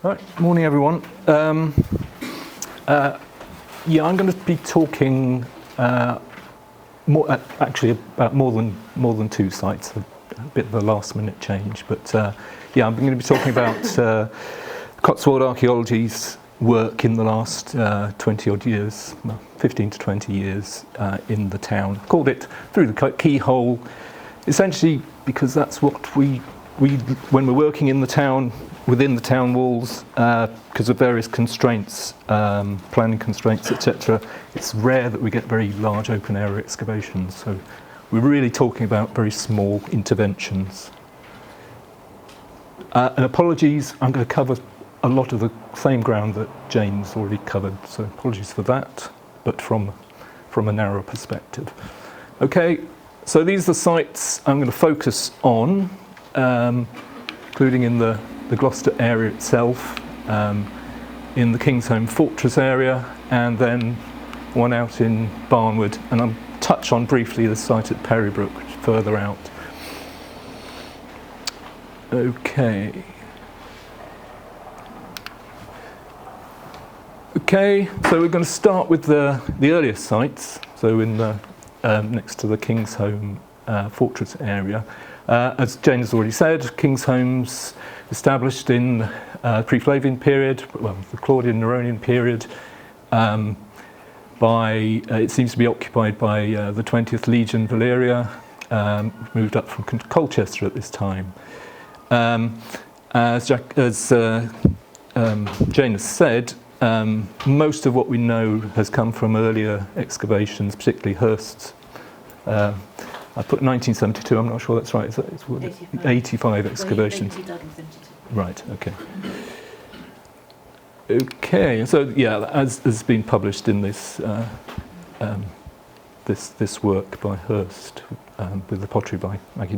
All right, morning everyone. I'm going to be talking actually about more than two sites. A bit of a last-minute change, but I'm going to be talking about Cotswold Archaeology's work in the last 20-odd years, 15 to 20 years in the town. I've called it Through the Keyhole, essentially because that's what we when we're working in the town, within the town walls, because of various constraints, planning constraints, etc. It's rare that we get very large open area excavations, so we're really talking about very small interventions. And apologies, I'm going to cover a lot of the same ground that Jane's already covered, so apologies for that, but from a narrower perspective. Okay, so these are the sites I'm going to focus on, including in the Gloucester area itself, in the Kingsholm fortress area, and then one out in Barnwood, and I'll touch on briefly the site at Perrybrook, which is further out. Okay, so we're going to start with the earliest sites, so in the next to the Kingsholm fortress area. As Jane has already said, Kingsholm's established in the pre-Flavian period, well, the Claudian Neronian period. It seems to be occupied by the 20th Legion Valeria, moved up from Colchester at this time. As Jane has said, most of what we know has come from earlier excavations, particularly Hurst's. I put 1972, I'm not sure that's right. It's 85 excavations. Right, okay. Okay, so as has been published in this this work by Hurst with the Pottery by Maggie.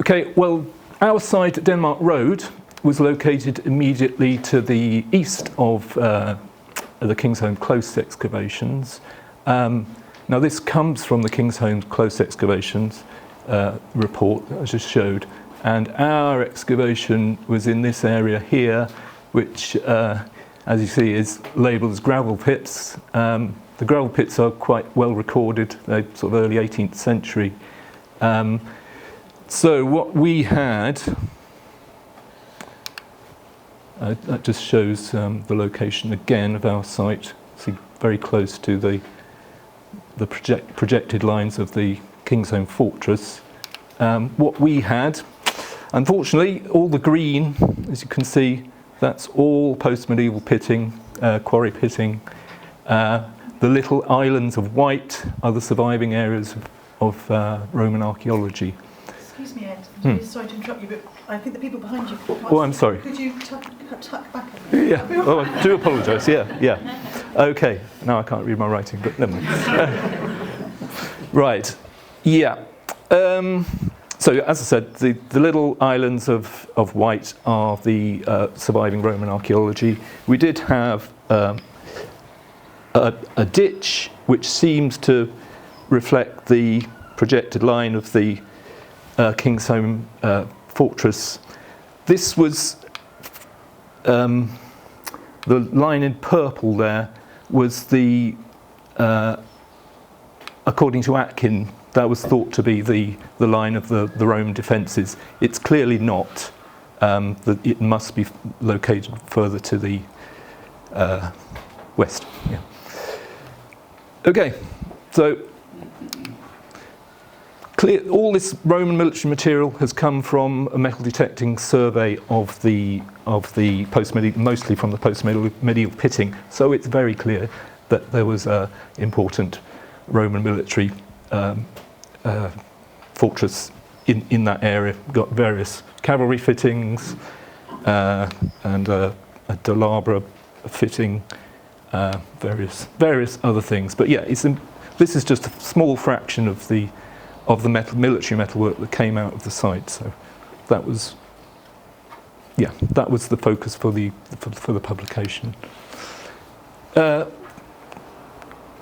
Okay, well, our site at Denmark Road was located immediately to the east of the Kingsholm Close excavations. Now this comes from the Kingsholm Close excavations report that I just showed, and our excavation was in this area here, which as you see is labelled as gravel pits. The gravel pits are quite well recorded, they're sort of early 18th century. So what we had, that just shows the location again of our site, see very close to the projected lines of the Kingsholm fortress. What we had, unfortunately, all the green, as you can see, that's all post-medieval pitting, quarry pitting. The little islands of white are the surviving areas of Roman archaeology. Excuse me, Ed, I'm sorry to interrupt you, but I think the people behind you... Oh, I'm sorry. Could you tuck back a bit? Yeah, oh, I do apologise, yeah. Okay, now I can't read my writing, but never mind. Right, yeah. So as I said, the little islands of white are the surviving Roman archaeology. We did have a ditch which seems to reflect the projected line of the Kingsholm fortress. This was the line in purple there was the according to Atkin, that was thought to be the line of the Roman defences. It's clearly not. It must be located further to the west. Yeah. Okay, so all this Roman military material has come from a metal detecting survey of the post-medieval, mostly from the post-medieval pitting. So it's very clear that there was an important Roman military fortress in that area. We've got various cavalry fittings and a Delabra fitting, various other things. But yeah, this is just a small fraction of the military metalwork that came out of the site. So that was the focus for the publication.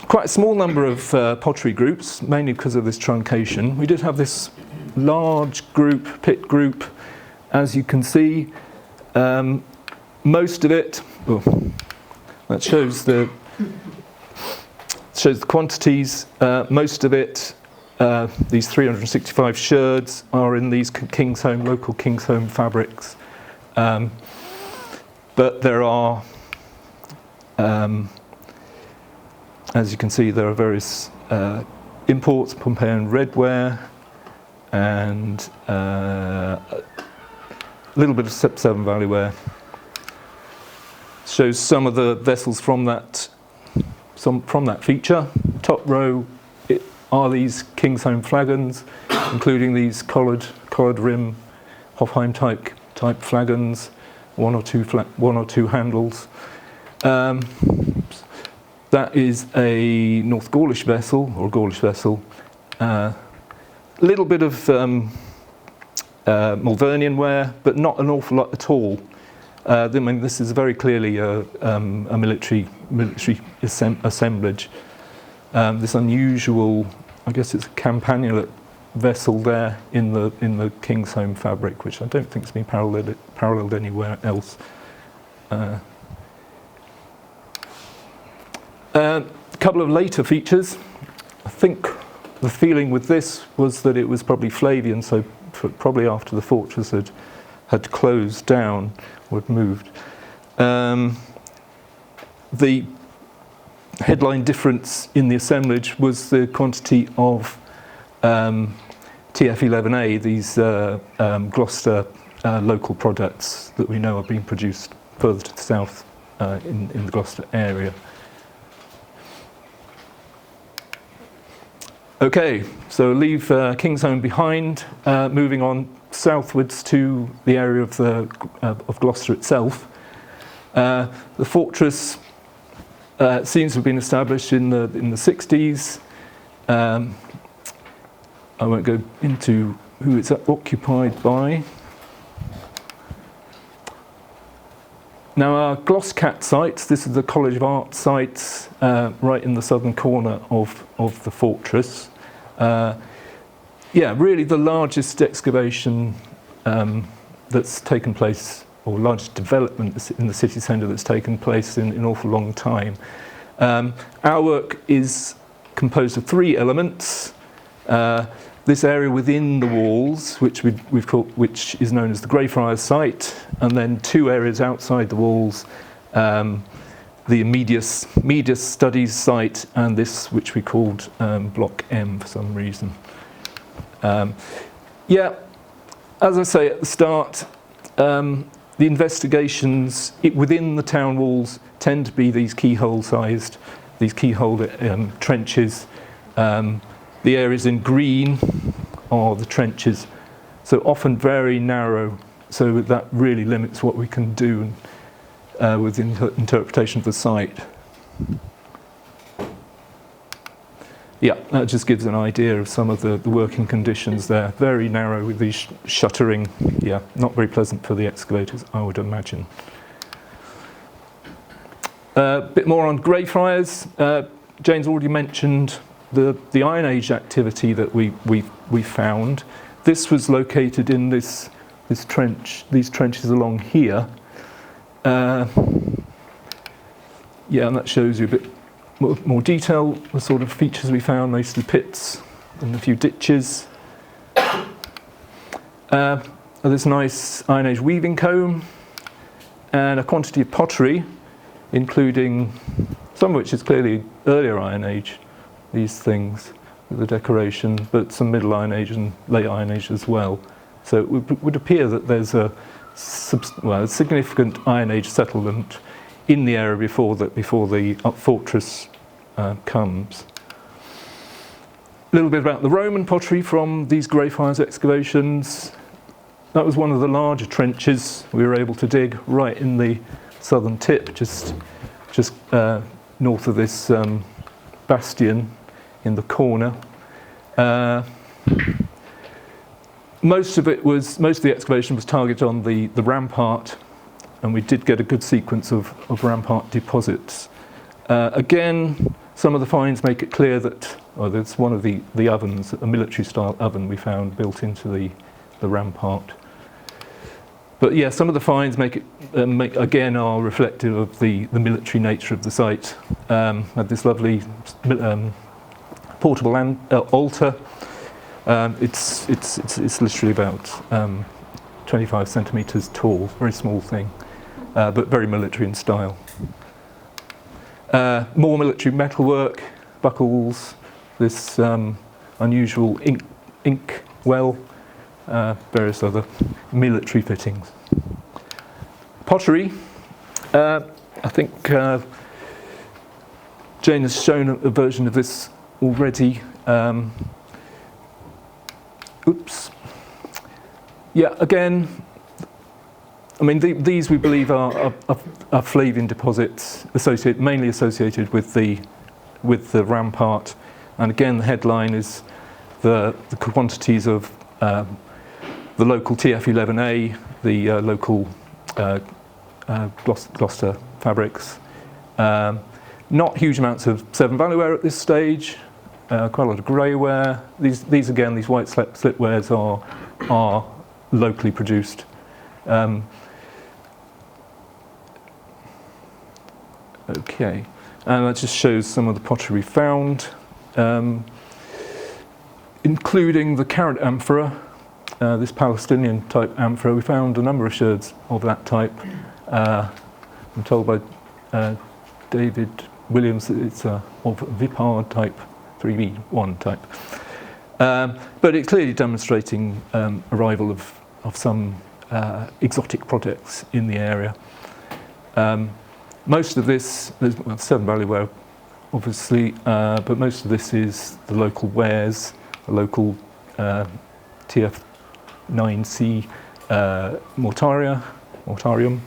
Quite a small number of pottery groups, mainly because of this truncation. We did have this large group, pit group, as you can see. Most of it, that shows the quantities. Most of it, these 365 sherds, are in these Kingsholm, local Kingsholm fabrics. But there are, as you can see, there are various imports, Pompeian redware, and a little bit of Severn Valley ware. Shows some of the vessels from that feature. Top row are these Kingsholm flagons, including these collared rim Hofheim type flagons, one or two handles. That is a North Gaulish vessel, or a Gaulish vessel. A little bit of Malvernian ware, but not an awful lot at all. I mean, this is very clearly a military assemblage. This unusual, I guess it's a campanulate vessel there in the Kingsholm fabric, which I don't think has been paralleled anywhere else. A couple of later features. I think the feeling with this was that it was probably Flavian, so probably after the fortress had closed down or had moved. The headline difference in the assemblage was the quantity of TF11A, these Gloucester local products that we know are being produced further to the south in the Gloucester area. Okay, so leave Kingsholm behind, moving on southwards to the area of Gloucester itself. The fortress seems to have been established in the 60s. I won't go into who it's occupied by. Now our Glosscat sites, this is the College of Art sites right in the southern corner of the fortress. Yeah, really the largest excavation that's taken place, or largest development in the city centre that's taken place in an awful long time. Our work is composed of three elements. This area within the walls, which which is known as the Greyfriars site, and then two areas outside the walls, the media studies site, and this which we called Block M for some reason. Yeah, as I say at the start, the investigations within the town walls tend to be these keyhole-sized, these keyhole trenches. The areas in green are the trenches, so often very narrow, so that really limits what we can do with the interpretation of the site. Yeah, that just gives an idea of some of the working conditions there. Very narrow with these shuttering, yeah, not very pleasant for the excavators, I would imagine. A bit more on Greyfriars. Jane's already mentioned the Iron Age activity that we found. This was located in this trench, these trenches along here. Yeah, and that shows you a bit more detail, the sort of features we found, mostly pits and a few ditches. This nice Iron Age weaving comb and a quantity of pottery, including some of which is clearly earlier Iron Age, these things, with the decoration, but some Middle Iron Age and Late Iron Age as well. So it would appear that there's a significant Iron Age settlement in the area before the fortress comes. A little bit about the Roman pottery from these Greyfriars excavations. That was one of the larger trenches we were able to dig right in the southern tip, just north of this bastion in the corner. Most of the excavation was targeted on the rampart, and we did get a good sequence of rampart deposits. Again, some of the finds make it clear that, there's one of the ovens, a military style oven we found built into the rampart. But yeah, some of the finds again are reflective of the military nature of the site. Had this lovely portable altar. It's literally about 25 centimetres tall, very small thing, but very military in style. More military metalwork, buckles, this unusual ink well, various other military fittings. Pottery, I think Jane has shown a version of this already. Yeah, again, I mean, these we believe are Flavian deposits, mainly associated with the rampart. And again, the headline is the quantities of the local TF11A, the local Gloucester fabrics. Not huge amounts of Severn Valley ware at this stage. Quite a lot of grey ware. These again, these white slip wares are locally produced. Okay, and that just shows some of the pottery found, including the carat amphora, this Palestinian type amphora. We found a number of sherds of that type. I'm told by David Williams that it's of Vipard type, 3V1 type. But it's clearly demonstrating arrival of some exotic products in the area. Most of this, there's Severn Valley ware obviously, but most of this is the local wares, the local TF9C mortarium.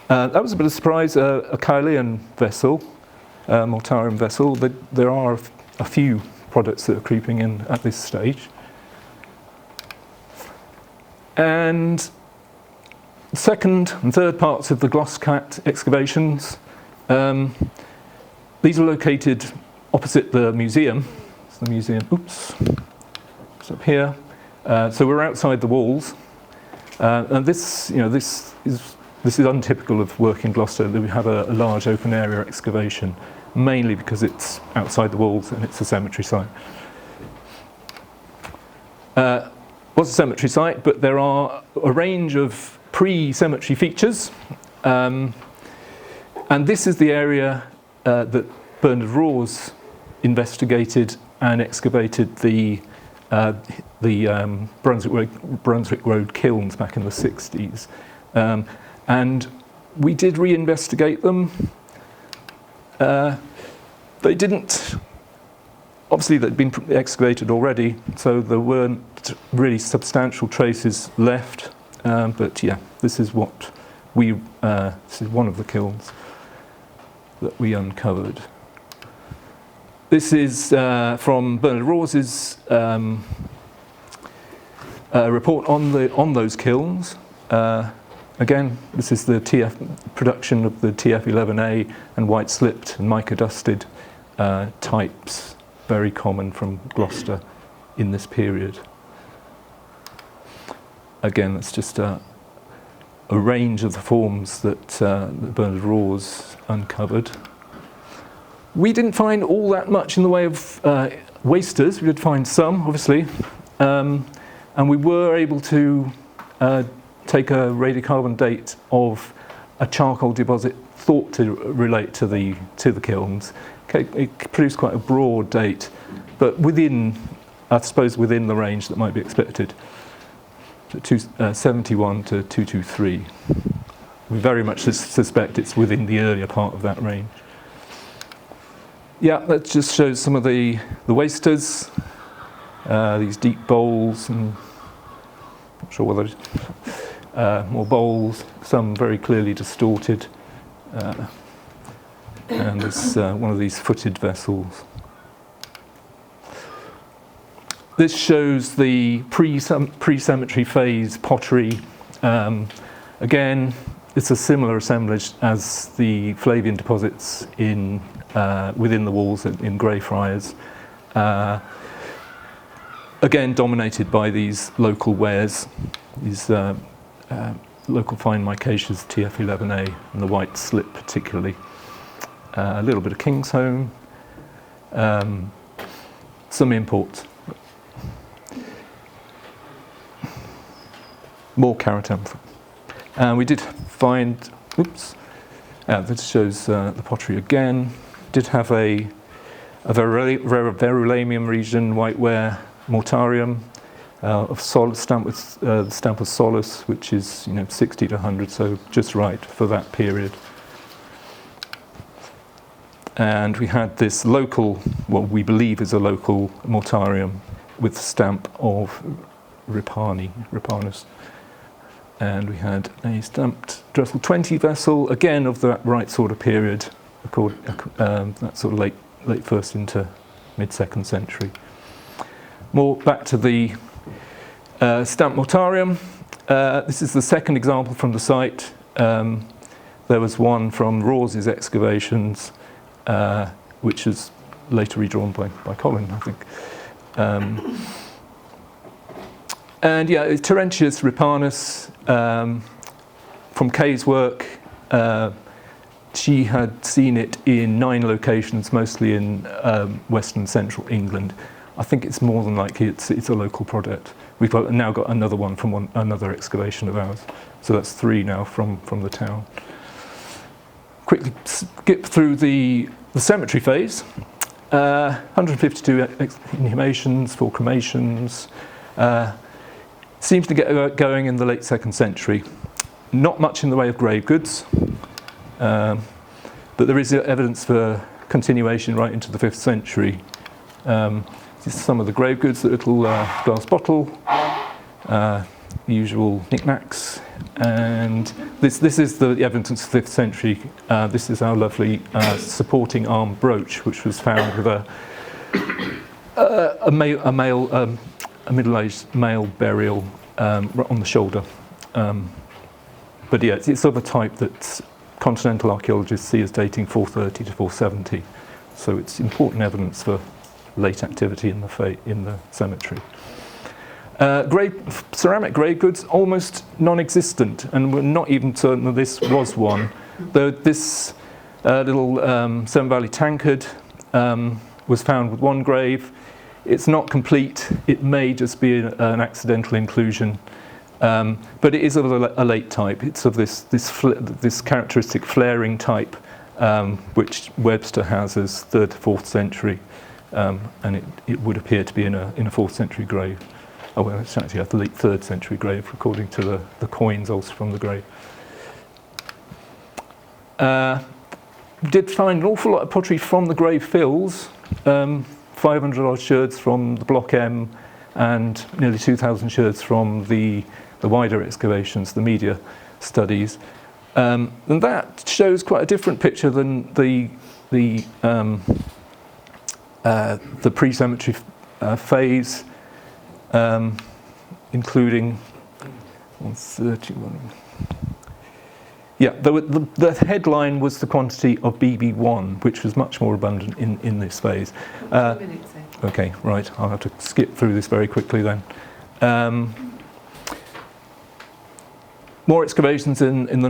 That was a bit of a surprise, a Chilean vessel, mortarium vessel. There are a few products that are creeping in at this stage. And second and third parts of the Gloucester excavations, these are located opposite the museum. So the museum, it's up here. So we're outside the walls, and this is untypical of work in Gloucester, that we have a large open area excavation, mainly because it's outside the walls and it's a cemetery site. Was a cemetery site, but there are a range of pre-cemetery features, and this is the area that Bernard Rawes investigated and excavated the Brunswick Road kilns back in the 60s. And we did re-investigate them. They didn't, obviously they'd been excavated already, so there weren't really substantial traces left. But yeah, this is what this is one of the kilns that we uncovered. This is from Bernard Rawes's report on those kilns. Again, this is the production of the TF11A and white slipped and mica dusted types, very common from Gloucester in this period. Again, that's just a range of the forms that Bernard Rawes uncovered. We didn't find all that much in the way of wasters. We did find some, obviously, and we were able to take a radiocarbon date of a charcoal deposit thought to relate to the kilns. Okay, it produced quite a broad date, but I suppose within the range that might be expected. 71 to 223. We very much suspect it's within the earlier part of that range. Yeah, that just shows some of the wasters, these deep bowls, and not sure whether more bowls, some very clearly distorted, and there's one of these footed vessels. This shows the pre-cemetery phase pottery. Again, it's a similar assemblage as the Flavian deposits within the walls in Greyfriars. Again, dominated by these local wares, these local fine micaceous TF11A and the white slip particularly. A little bit of Kingsholm, some imports. More carrot amphora. And we did find, this shows the pottery again. Did have a verulamium region whiteware mortarium of stamp with the stamp of Solus, which is 60 to 100, so just right for that period. And we had this local, what we believe is a local mortarium with the stamp of Ripanus. And we had a stamped Dressel 20 vessel, again of that right sort of period, that sort of late first into mid-second century. More back to the stamp mortarium. This is the second example from the site. There was one from Raws's excavations, which is later redrawn by Colin, I think. And yeah, it's Terentius Ripanus from Kay's work. She had seen it in 9 locations, mostly in western central England. I think it's more than likely it's a local product. We've now got another one from another excavation of ours. So that's 3 now from the town. Quickly skip through the cemetery phase. 152 inhumations, 4 cremations. Seems to get going in the late 2nd century. Not much in the way of grave goods, but there is evidence for continuation right into the 5th century. This is some of the grave goods, the little glass bottle, usual knickknacks, and this is the evidence of the 5th century. This is our lovely supporting arm brooch, which was found with a middle-aged male burial on the shoulder. But yeah, it's of a type that continental archaeologists see as dating 430 to 470. So it's important evidence for late activity in the cemetery. Ceramic grave goods, almost non-existent, and we're not even certain that this was one. Though this little Severn Valley tankard was found with 1 grave. It's not complete. It may just be an accidental inclusion, but it is of a late type. It's of this characteristic flaring type, which Webster has as 3rd to 4th century, and it would appear to be in a 4th century grave. Oh well, it's actually a late 3rd century grave, according to the coins also from the grave. Did find an awful lot of pottery from the grave fills. 500 odd sherds from the Block M and nearly 2,000 sherds from the wider excavations, the media studies. And that shows quite a different picture than the pre-cemetery phase, including 131. Yeah, the headline was the quantity of BB1, which was much more abundant in this phase. Okay, right, I'll have to skip through this very quickly then. More excavations in the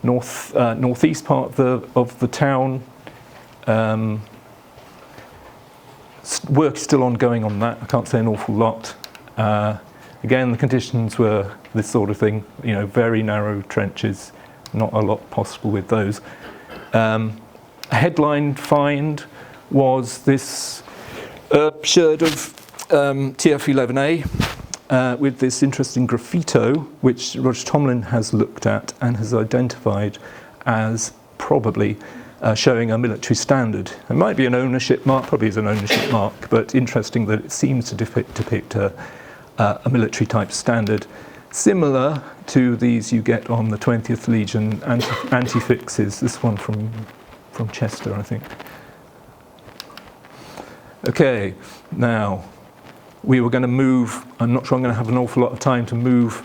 northeast part of the town. Work is still ongoing on that. I can't say an awful lot. Again, the conditions were this sort of thing, very narrow trenches. Not a lot possible with those. A headline find was this sherd of TF11A with this interesting graffito, which Roger Tomlin has looked at and has identified as probably showing a military standard. It might be an ownership mark, probably is an ownership mark, but interesting that it seems to depict a military type standard, similar to these you get on the 20th Legion anti-fixes. This one from Chester, I think. Okay, now we were going to move. I'm not sure I'm going to have an awful lot of time to move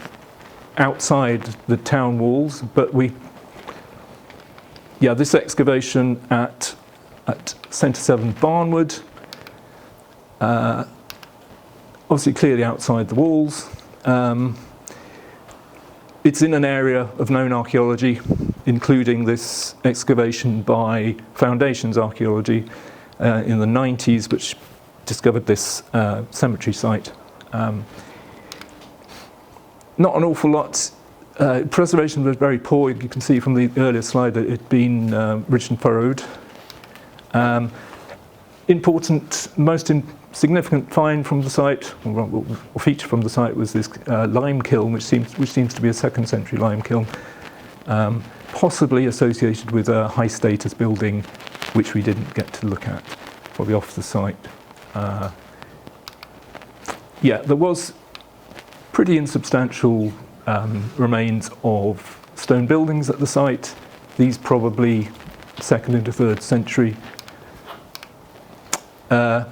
outside the town walls, but this excavation at Centre 7 Barnwood, obviously clearly outside the walls. It's in an area of known archaeology, including this excavation by Foundations Archaeology in the 90s, which discovered this cemetery site. Not an awful lot. Preservation was very poor. You can see from the earlier slide that it had been ridged and furrowed. Most significant find from the site, or feature from the site, was this lime kiln, which seems to be a 2nd century lime kiln, possibly associated with a high status building, which we didn't get to look at, probably off the site. Yeah, there was pretty insubstantial remains of stone buildings at the site. These probably 2nd into 3rd century.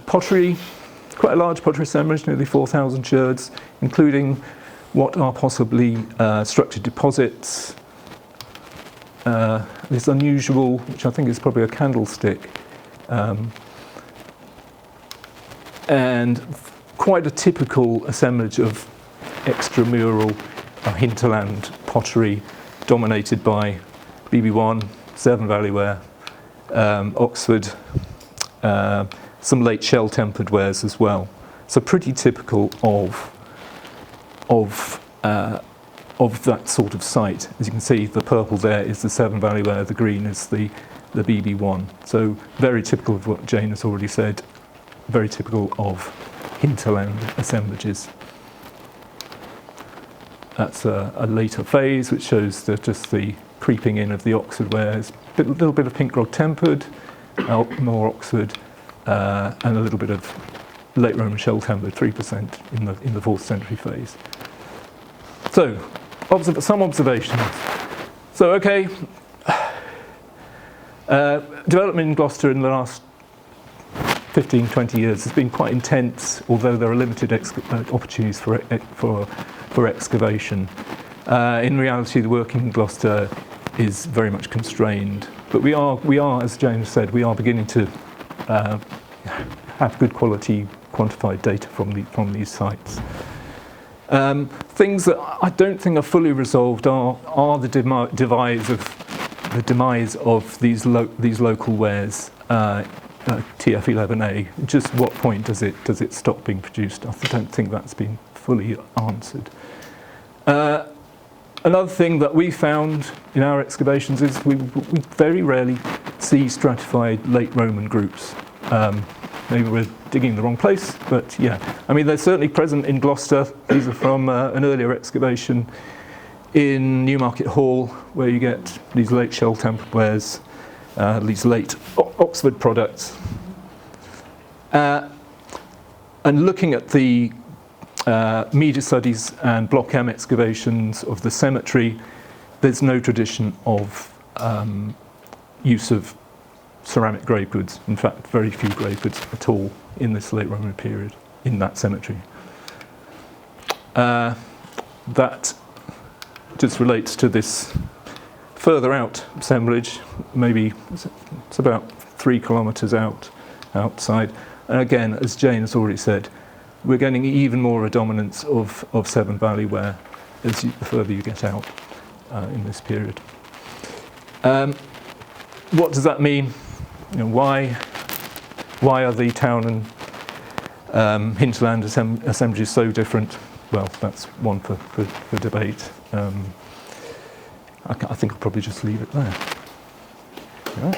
Pottery, quite a large pottery assemblage, nearly 4,000 sherds, including what are possibly structured deposits. This unusual, which I think is probably a candlestick, and quite a typical assemblage of extra-mural hinterland pottery, dominated by BB1, Severn Valley ware, Oxford, some late shell-tempered wares as well. So pretty typical of that sort of site. As you can see, the purple there is the Severn Valley ware, the green is the BB1. So very typical of what Jane has already said, very typical of hinterland assemblages. That's a later phase, which shows just the creeping in of the Oxford wares. A little bit of pink grog tempered, more Oxford, and a little bit of late Roman shell tempered, 3% in the 4th century phase. So, some observations. So, okay, development in Gloucester in the last 15, 20 years has been quite intense, although there are limited opportunities for excavation. In reality, the work in Gloucester is very much constrained. But we are, as James said, we are beginning to have good quality quantified data from these sites. Things that I don't think are fully resolved are the demise of these local wares. TF11A. Just what point does it stop being produced? I don't think that's been fully answered. Another thing that we found in our excavations is we very rarely see stratified late Roman groups. Maybe we're digging the wrong place, but yeah. I mean, they're certainly present in Gloucester. These are from an earlier excavation in Newmarket Hall, where you get these late shell tempered wares, these late Oxford products. And looking at the media studies and Block M excavations of the cemetery, there's no tradition of use of ceramic grave goods. In fact, very few grave goods at all in this late Roman period in that cemetery. That just relates to this further out assemblage, maybe it's about 3 kilometres outside. And again, as Jane has already said, we're getting even more of a dominance of Severn Valley ware the further you get out in this period. What does that mean? You know, why are the town and hinterland assemblages so different? Well, that's one for debate. I think I'll probably just leave it there. Yeah.